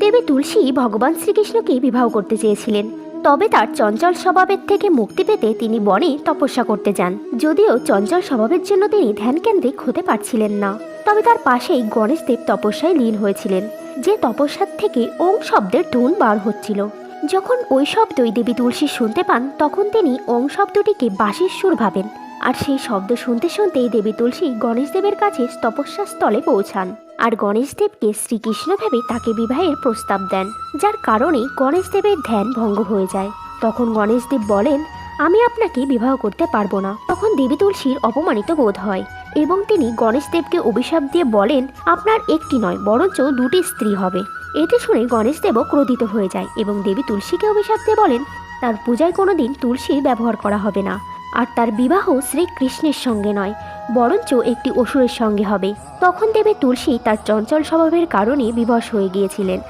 দেবী তুলসী ভগবান শ্রীকৃষ্ণকে বিবাহ করতে চেয়েছিলেন, তবে তার চঞ্চল স্বভাবের থেকে মুক্তি পেতে তিনি বনে তপস্যা করতে যান। যদিও চঞ্চল স্বভাবের জন্য তিনি ধ্যানকেন্দ্রিক হতে পারছিলেন না, তবে তার পাশেই গণেশদেব তপস্যায় লীন হয়েছিলেন, যে তপস্যার থেকে ওং শব্দের ধুন বার হচ্ছিল। যখন ওই শব্দই দেবী তুলসী শুনতে পান, তখন তিনি ওং শব্দটিকে বাঁশির সুর ভাবেন, আর সেই শব্দ শুনতে শুনতেই দেবী তুলসী গণেশদেবের কাছে তপস্যা স্থলে পৌঁছান আর গণেশদেবকে শ্রীকৃষ্ণ ভেবে তাকে বিবাহের প্রস্তাব দেন, যার কারণে গণেশদেবের ধ্যান ভঙ্গ হয়ে যায়। তখন গণেশদেব বলেন, আমি আপনাকে বিবাহ করতে পারবো না। তখন দেবী তুলসীর অপমানিত বোধ হয় এবং তিনি গণেশদেবকে অভিশাপ দিয়ে বলেন, আপনার একটি নয় বরঞ্চ দুটি স্ত্রী হবে। এটি শুনে গণেশদেবও ক্রোধিত হয়ে যায় এবং দেবী তুলসীকে অভিশাপ দিয়ে বলেন, তার পূজায় কোনোদিন তুলসীর ব্যবহার করা হবে না, আর তার বিবাহ শ্রীকৃষ্ণের সঙ্গে নয় বরঞ্চ একটি অসুরের সঙ্গে হবে। তখন দেবী তুলসী তার চঞ্চল স্বভাবের কারণে বিবশ হয়ে গিয়েছিলেন